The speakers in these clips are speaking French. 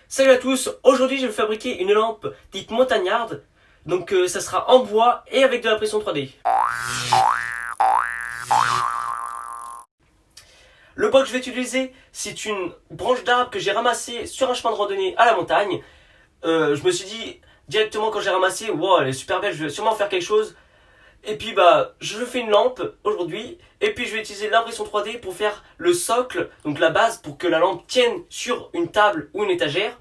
Salut à tous, aujourd'hui je vais fabriquer une lampe dite montagnarde. Donc ça sera en bois et avec de l'impression 3D. Le bois que je vais utiliser, c'est une branche d'arbre que j'ai ramassée sur un chemin de randonnée à la montagne. Je me suis dit directement quand j'ai ramassé, wow, elle est super belle, je vais sûrement faire quelque chose. Et puis je fais une lampe aujourd'hui. Et puis je vais utiliser l'impression 3D pour faire le socle, donc la base, pour que la lampe tienne sur une table ou une étagère.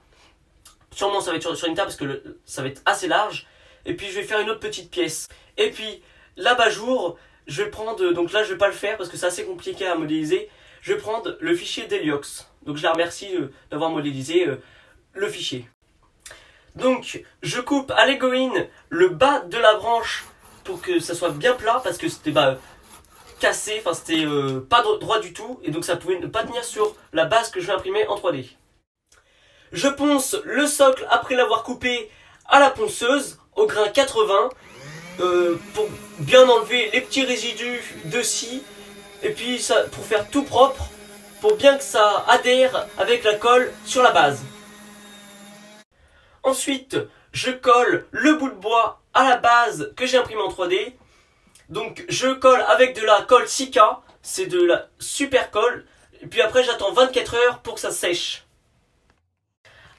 Sûrement ça va être sur une table parce que ça va être assez large. Et puis je vais faire une autre petite pièce. Et puis l'abat-jour, je vais prendre, donc là je vais pas le faire parce que c'est assez compliqué à modéliser. Je vais prendre le fichier d'Heliox. Donc je la remercie d'avoir modélisé le fichier. Donc je coupe à l'égoïne le bas de la branche pour que ça soit bien plat parce que c'était cassé, enfin c'était pas droit du tout et donc ça pouvait ne pas tenir sur la base que je vais imprimer en 3D. Je ponce le socle après l'avoir coupé à la ponceuse au grain 80 pour bien enlever les petits résidus de scie et puis ça, pour faire tout propre pour bien que ça adhère avec la colle sur la base. Ensuite, je colle le bout de bois à la base que j'ai imprimé en 3D. Donc je colle avec de la colle Sika, c'est de la super colle. Et puis après j'attends 24 heures pour que ça sèche.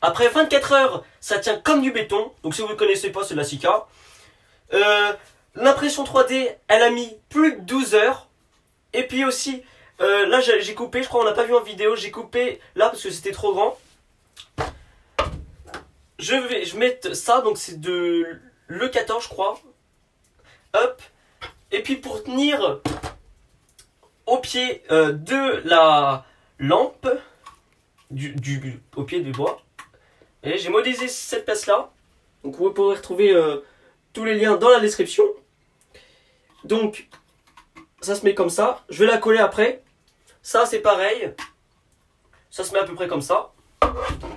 Après 24 heures, ça tient comme du béton. Donc si vous ne connaissez pas, c'est de la Sika. L'impression 3D, elle a mis plus de 12 heures. Et puis aussi, là j'ai coupé, je crois qu'on l'a pas vu en vidéo, j'ai coupé là parce que c'était trop grand. Je mets ça, donc c'est de l'E14 je crois. Hop. Et puis pour tenir au pied de la lampe, au pied du bois, et j'ai modélisé cette place là. Donc vous pourrez retrouver tous les liens dans la description. Donc ça se met comme ça. Je vais la coller après. Ça c'est pareil. Ça se met à peu près comme ça.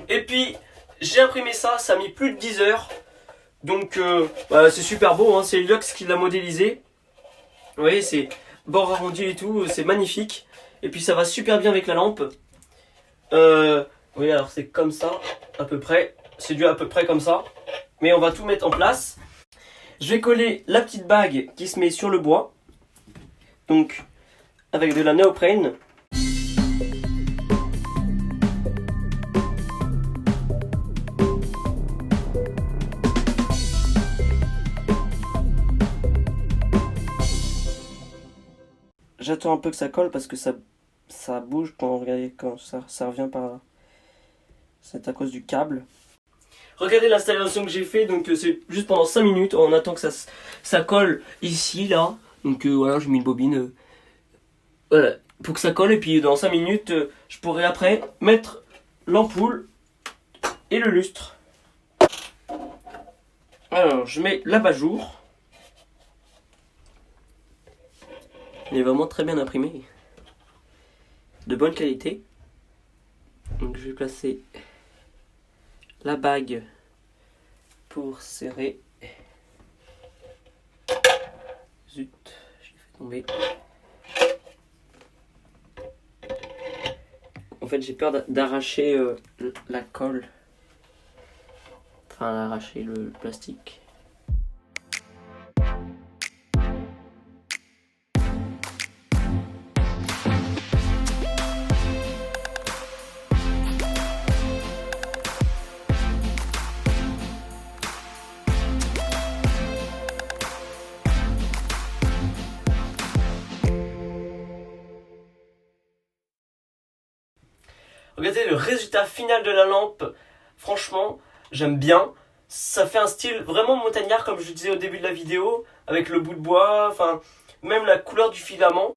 Et puis j'ai imprimé ça, ça a mis plus de 10 heures. Donc c'est super beau, hein. C'est Heliox qui l'a modélisé. Vous voyez, c'est bord arrondi et tout, c'est magnifique. Et puis ça va super bien avec la lampe. Oui, alors c'est comme ça, à peu près. C'est dû à peu près comme ça. Mais on va tout mettre en place. Je vais coller la petite bague qui se met sur le bois. Donc, avec de la néoprène. J'attends un peu que ça colle parce que ça bouge quand ça revient par là. C'est à cause du câble. Regardez l'installation que j'ai fait, donc c'est juste pendant 5 minutes, on attend que ça colle ici, là. Donc voilà, j'ai mis une bobine. Voilà, pour que ça colle, et puis dans 5 minutes, je pourrai après mettre l'ampoule et le lustre. Alors, je mets l'abat-jour. Il est vraiment très bien imprimé. De bonne qualité. Donc je vais placer la bague pour serrer. Zut, je l'ai fait tomber. En fait j'ai peur d'arracher la colle. Enfin d'arracher le plastique. Regardez le résultat final de la lampe. Franchement, j'aime bien. Ça fait un style vraiment montagnard comme je disais au début de la vidéo. Avec le bout de bois, enfin, même la couleur du filament.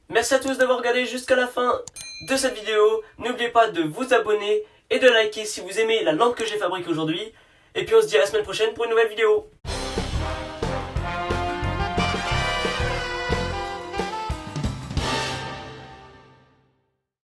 Merci à tous d'avoir regardé jusqu'à la fin de cette vidéo. N'oubliez pas de vous abonner et de liker si vous aimez la lampe que j'ai fabriquée aujourd'hui. Et puis on se dit à la semaine prochaine pour une nouvelle vidéo.